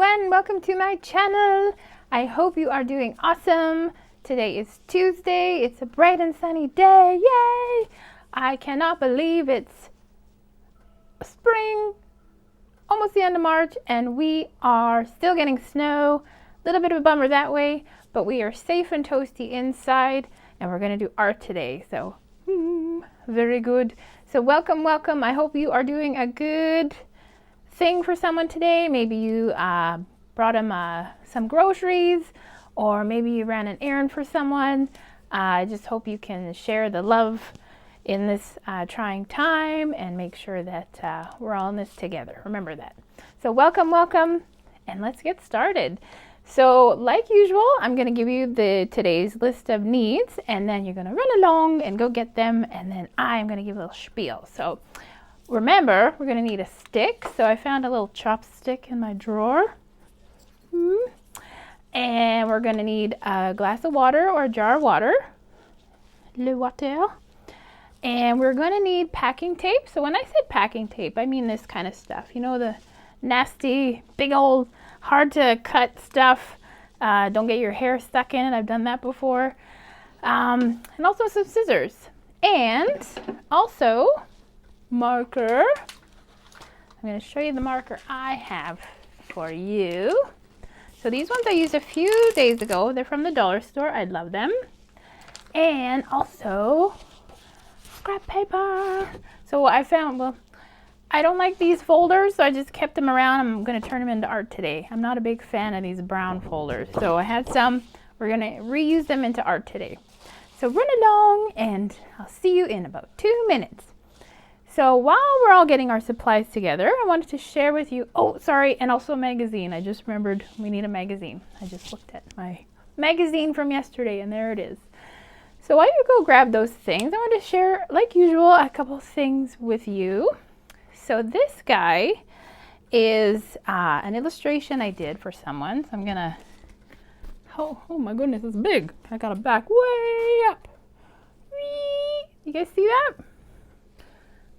everyone, welcome to my channel. I hope you are doing awesome. Today is Tuesday. It's a bright and sunny day. Yay! I cannot believe it's spring, almost the end of March, and we are still getting snow. A little bit of a bummer that way, but we are safe and toasty inside, and we're going to do art today. So, very good. So welcome. I hope you are doing a good thing for someone today. Maybe you brought them some groceries, or maybe you ran an errand for someone. I just hope you can share the love in this trying time and make sure that we're all in this together. Remember that. So welcome, and let's get started. So like usual, I'm going to give you today's list of needs, and then you're going to run along and go get them, and then I'm going to give a little spiel. So remember, we're going to need a stick. So I found a little chopstick in my drawer. And we're going to need a glass of water or a jar of water. Le water. And we're going to need packing tape. So when I said packing tape, I mean this kind of stuff. You know, the nasty, big old, hard to cut stuff. Don't get your hair stuck in it. I've done that before. And also some scissors. And also marker. I'm going to show you the marker I have for you. So these ones I used a few days ago. They're from the dollar store. I love them. And also scrap paper. So I found, well, I don't like these folders, so I just kept them around. I'm going to turn them into art today. I'm not a big fan of these brown folders. So I had some. We're going to reuse them into art today. So run along, and I'll see you in about 2 minutes. So while we're all getting our supplies together, I wanted to share with you, and also a magazine. I just remembered we need a magazine. I just looked at my magazine from yesterday, and there it is. So while you go grab those things, I want to share, like usual, a couple things with you. So this guy is an illustration I did for someone. So I'm going to, oh my goodness, it's big. I got to back way up. You guys see that?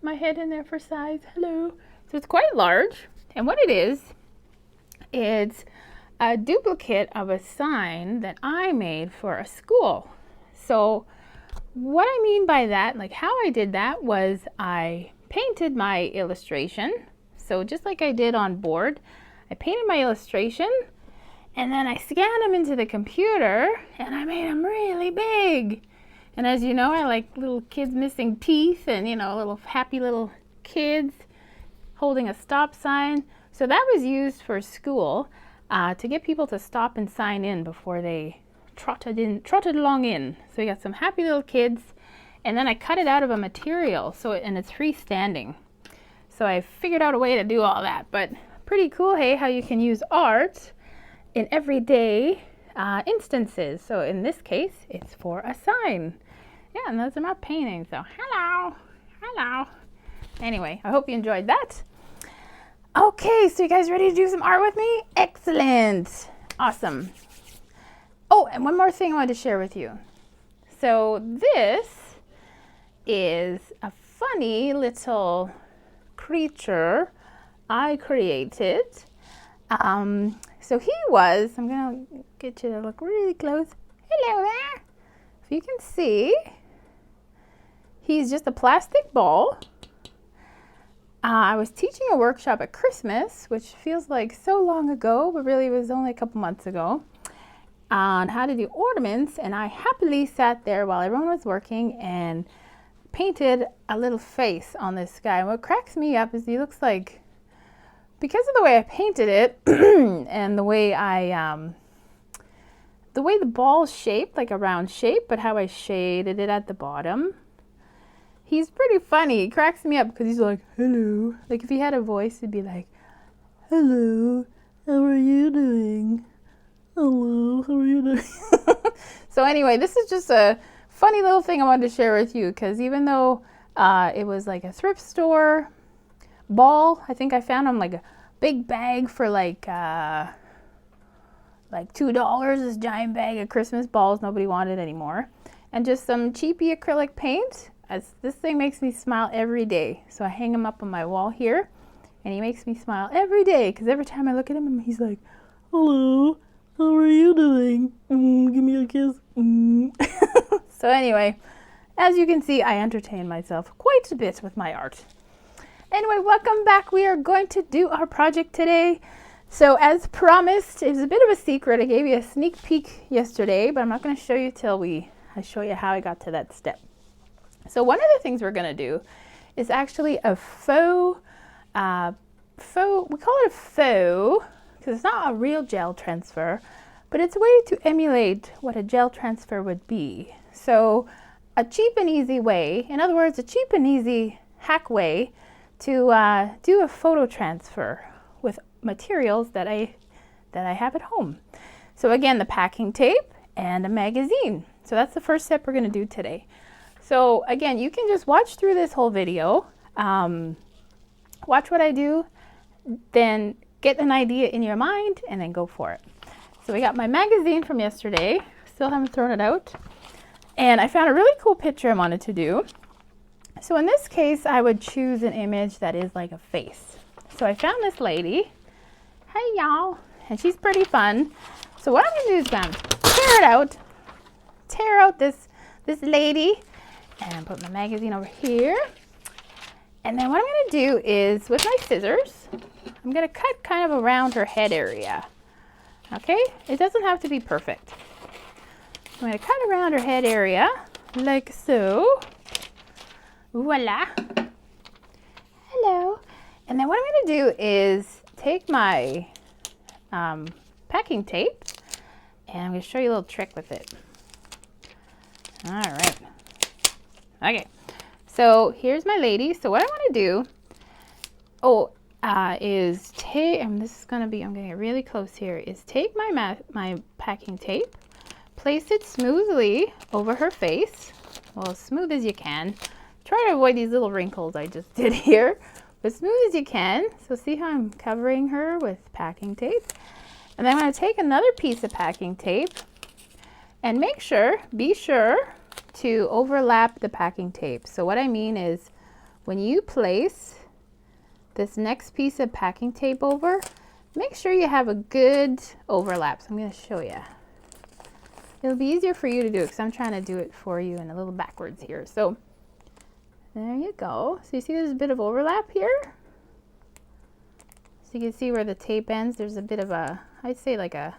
My head in there for size. Hello. So it's quite large, and what it is, it's a duplicate of a sign that I made for a school. So what I mean by that, like how I did that, was I painted my illustration. So just like I did on board, I painted my illustration, and then I scanned them into the computer, and I made them really big. And as you know, I like little kids missing teeth, and little happy little kids holding a stop sign. So that was used for school to get people to stop and sign in before they trotted along in. So you got some happy little kids, and then I cut it out of a material, and it's freestanding. So I figured out a way to do all that, but pretty cool, hey, how you can use art in everyday instances. So in this case, it's for a sign. Yeah, and those are my paintings. So hello. Anyway, I hope you enjoyed that. Okay, so you guys ready to do some art with me? Excellent. Awesome. Oh, and one more thing I wanted to share with you. So this is a funny little creature I created. So he was, I'm going to get you to look really close. Hello there. If you can see, he's just a plastic ball. I was teaching a workshop at Christmas, which feels like so long ago, but really was only a couple months ago, on how to do ornaments, and I happily sat there while everyone was working and painted a little face on this guy. And what cracks me up is he looks like, because of the way I painted it and the way the ball's shaped, like a round shape, but how I shaded it at the bottom, he's pretty funny. He cracks me up because he's like, hello. Like if he had a voice, he'd be like, hello, how are you doing? Hello, how are you doing? So anyway, this is just a funny little thing I wanted to share with you, because even though it was like a thrift store ball, I think I found him like a big bag for like $2, this giant bag of Christmas balls nobody wanted anymore, and just some cheapy acrylic paint. As this thing makes me smile every day. So I hang them up on my wall here, And he makes me smile every day because every time I look at him, he's like, hello, how are you doing? Give me a kiss. So anyway, as you can see, I entertain myself quite a bit with my art. Anyway, welcome back. We are going to do our project today. So as promised, it was a bit of a secret. I gave you a sneak peek yesterday, but I'm not going to show you till I show you how I got to that step. So one of the things we're going to do is actually a faux, we call it a faux because it's not a real gel transfer, but it's a way to emulate what a gel transfer would be. So a cheap and easy way, in other words, a cheap and easy hack way to do a photo transfer with materials that I have at home. So again, the packing tape and a magazine. So that's the first step we're going to do today. So again, you can just watch through this whole video, watch what I do, then get an idea in your mind and then go for it. So we got my magazine from yesterday, still haven't thrown it out, and I found a really cool picture I wanted to do. So in this case, I would choose an image that is like a face. So I found this lady. Hey y'all, and she's pretty fun. So what I'm going to do is tear out this lady, and put my magazine over here. And then what I'm going to do is, with my scissors, I'm going to cut kind of around her head area. Okay, it doesn't have to be perfect. I'm going to cut around her head area like so. Voila. Hello. And then what I'm going to do is take my packing tape, and I'm going to show you a little trick with it. All right. Okay. So here's my lady. So what I want to do, is take, and this is going to be, I'm going to get really close here, is take my packing tape, place it smoothly over her face, well, as smooth as you can. Try to avoid these little wrinkles I just did here, but smooth as you can. So see how I'm covering her with packing tape? And then I'm going to take another piece of packing tape and be sure to overlap the packing tape. So what I mean is, when you place this next piece of packing tape over, make sure you have a good overlap. So I'm going to show you. It'll be easier for you to do it because I'm trying to do it for you and a little backwards here. So there you go. So you see there's a bit of overlap here? So you can see where the tape ends. There's a bit of a, I'd say a 1/4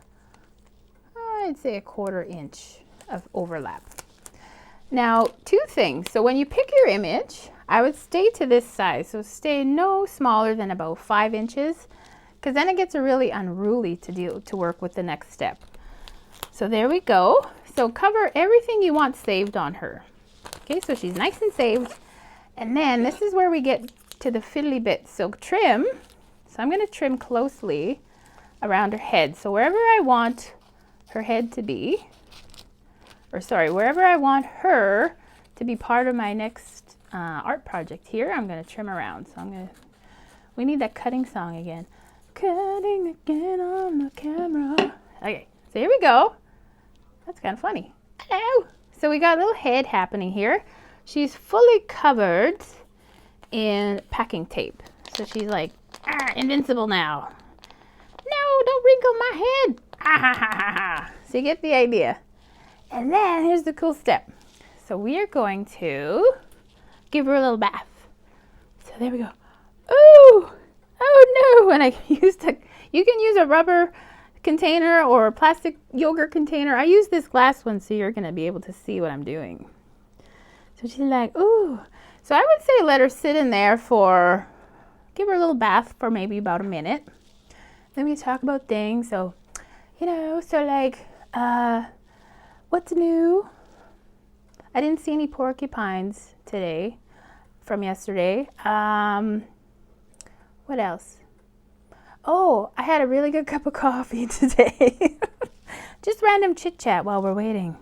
inch of overlap. Now, two things. So when you pick your image, I would stay to this size. So stay no smaller than about 5 inches, because then it gets really unruly to work with the next step. So there we go. So cover everything you want saved on her. Okay, so she's nice and saved. And then this is where we get to the fiddly bits. So trim. So I'm going to trim closely around her head. So wherever I want her head to be, wherever I want her to be part of my next art project here, I'm going to trim around. So we need that cutting song again. Cutting again on the camera. Okay, so here we go. That's kind of funny. Hello. So we got a little head happening here. She's fully covered in packing tape. So she's like, invincible now. No, don't wrinkle my head. Ah, ha, ha, ha, ha. So you get the idea. And then here's the cool step. So we are going to give her a little bath. So there we go. Ooh, oh no. And you can use a rubber container or a plastic yogurt container. I use this glass one so you're going to be able to see what I'm doing. So she's like, ooh. So I would say let her sit in there give her a little bath for maybe about a minute. Then we talk about things. So, what's new? I didn't see any porcupines today from yesterday. What else? Oh, I had a really good cup of coffee today. Just random chit chat while we're waiting.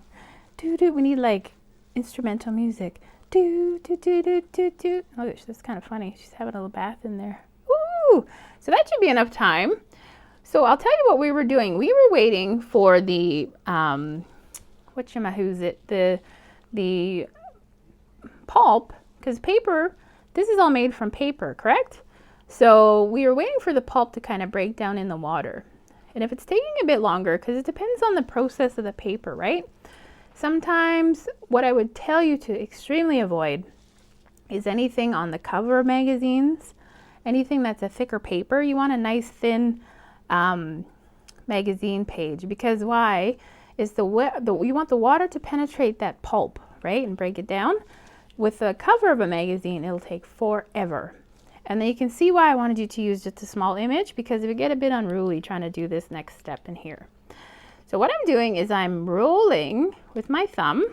We need instrumental music. Oh, that's kind of funny. She's having a little bath in there. Ooh, so that should be enough time. So I'll tell you what we were doing. We were waiting for the the pulp, because paper. This is all made from paper, correct? So we were waiting for the pulp to kind of break down in the water. And if it's taking a bit longer, because it depends on the process of the paper, right? Sometimes what I would tell you to extremely avoid is anything on the cover of magazines, anything that's a thicker paper. You want a nice thin magazine page, because why? Is you want the water to penetrate that pulp, right, and break it down. With the cover of a magazine, it'll take forever. And then you can see why I wanted you to use just a small image, because it would get a bit unruly trying to do this next step in here. So what I'm doing is I'm rolling with my thumb,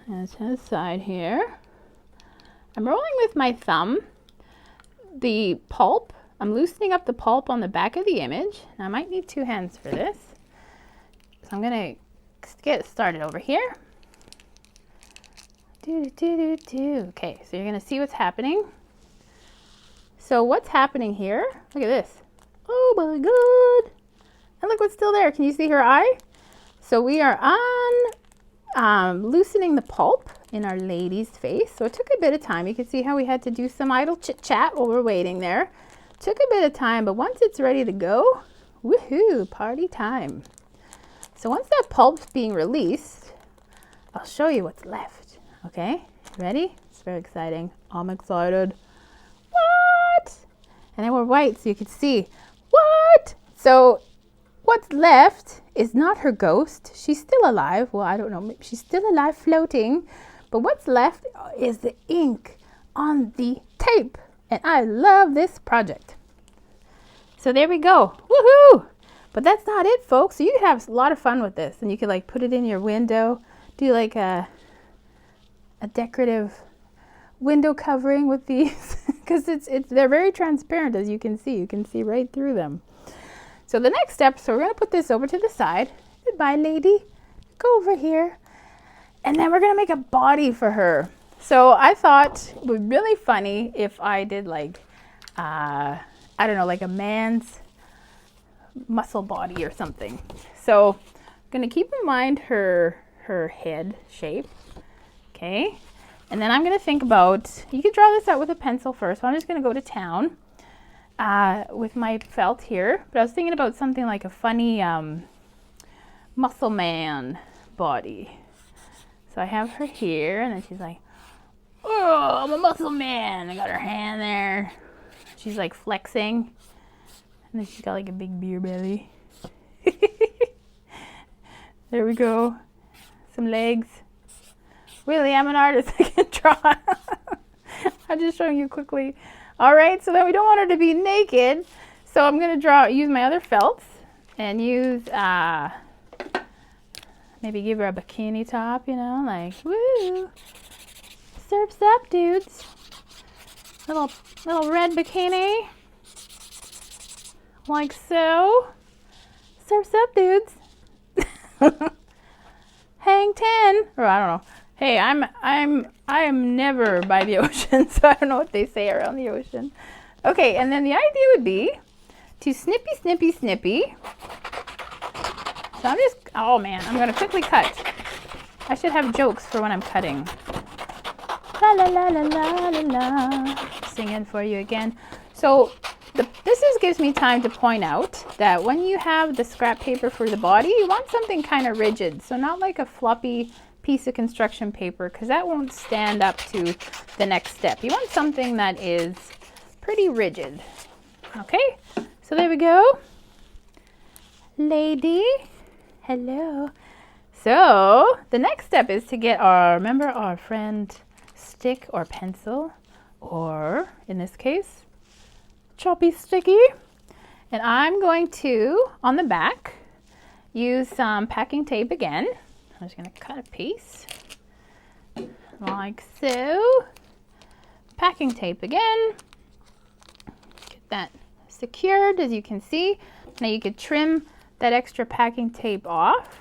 and to the side here. I'm rolling with my thumb the pulp. I'm loosening up the pulp on the back of the image. Now I might need two hands for this. So I'm going to get started over here. Okay, so you're going to see what's happening. So what's happening here? Look at this. Oh my God. And look what's still there. Can you see her eye? So we are on loosening the pulp in Our Lady's face. So it took a bit of time. You can see how we had to do some idle chit chat while we're waiting there. Took a bit of time, but once it's ready to go, woohoo, party time. So once that pulp's being released, I'll show you what's left. Okay, ready? It's very exciting. I'm excited. What? And then we're white so you can see. What? So what's left is not her ghost. She's still alive. Well, I don't know. Maybe she's still alive floating. But what's left is the ink on the tape. And I love this project. So there we go. Woohoo! But that's not it, folks. So you can have a lot of fun with this. And you can like put it in your window. Do like a decorative window covering with these. Because they're very transparent, as you can see. You can see right through them. So the next step, so we're going to put this over to the side. Goodbye, lady. Go over here. And then we're going to make a body for her. So I thought it would be really funny if I did like, I don't know, like a man's muscle body or something. So I'm going to keep in mind her head shape. Okay. And then I'm going to think about, you could draw this out with a pencil first. So I'm just going to go to town with my felt here. But I was thinking about something like a funny muscle man body. So I have her here, and then she's like, oh, I'm a muscle man. I got her hand there. She's like flexing. And then she's got like a big beer belly. There we go. Some legs. Really, I'm an artist. I can draw. I'm just showing you quickly. All right, so then we don't want her to be naked. So I'm going to use my other felts and use, maybe give her a bikini top, you know, like, woo. Surf's up, dudes. Little red bikini. Like so. Surf's up, dudes. Hang 10. Or I don't know. Hey, I am never by the ocean, so I don't know what they say around the ocean. Okay, and then the idea would be to snippy, snippy, snippy. So I'm just, oh man, I'm going to quickly cut. I should have jokes for when I'm cutting. La la la la la la la. Singing for you again. So this gives me time to point out that when you have the scrap paper for the body, you want something kind of rigid. So not like a floppy piece of construction paper, because that won't stand up to the next step. You want something that is pretty rigid. Okay, so there we go. Lady, hello. So the next step is to get remember our friend stick or pencil, or in this case, choppy sticky. And I'm going to, on the back, use some packing tape again. I'm just going to cut a piece like so. Packing tape again. Get that secured, as you can see. Now you could trim that extra packing tape off.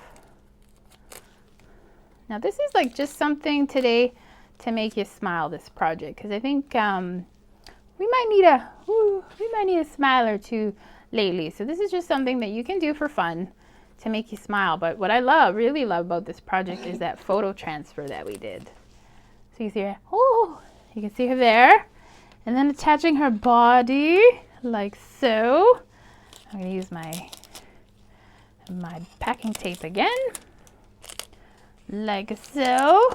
Now this is like just something today to make you smile, this project, because I think we might need a smile or two lately. So this is just something that you can do for fun to make you smile. But what I really love about this project is that photo transfer that we did. So you see her, oh, you can see her there. And then attaching her body like so. I'm going to use my packing tape again. Like so.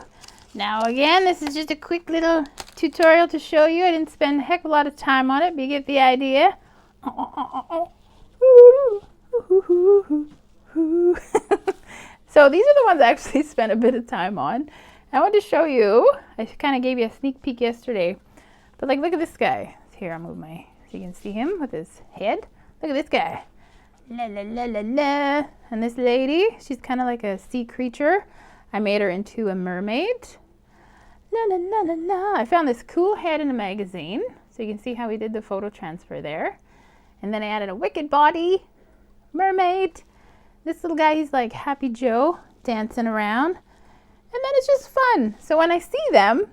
Now again, this is just a quick little tutorial to show you. I didn't spend a heck of a lot of time on it, but you get the idea. So these are the ones I actually spent a bit of time on. I want to show you, I kind of gave you a sneak peek yesterday, but like look at this guy. Here, I'll move my, so you can see him with his head. Look at this guy. La la la la la. And this lady, she's kind of like a sea creature. I made her into a mermaid. La la la la la. I found this cool head in a magazine, so you can see how we did the photo transfer there. And then I added a wicked body, mermaid. This little guy, he's like Happy Joe, dancing around. And then it's just fun. So when I see them,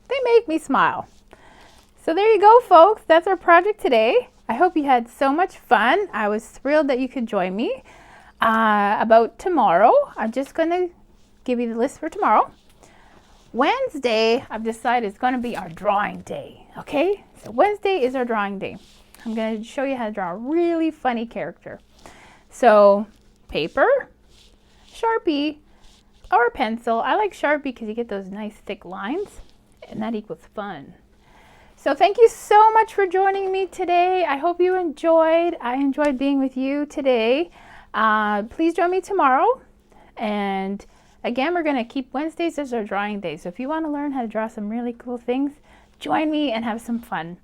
they make me smile. So there you go, folks. That's our project today. I hope you had so much fun. I was thrilled that you could join me. About tomorrow, I'm just going to give you the list for tomorrow. Wednesday, I've decided it's going to be our drawing day. Okay? So Wednesday is our drawing day. I'm going to show you how to draw a really funny character. So paper, Sharpie, or a pencil. I like Sharpie because you get those nice thick lines, and that equals fun. So thank you so much for joining me today. I hope you enjoyed. I enjoyed being with you today. Please join me tomorrow. And again, we're going to keep Wednesdays as our drawing day. So if you want to learn how to draw some really cool things, join me and have some fun.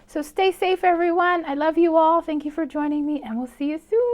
So stay safe, everyone. I love you all. Thank you for joining me, and we'll see you soon.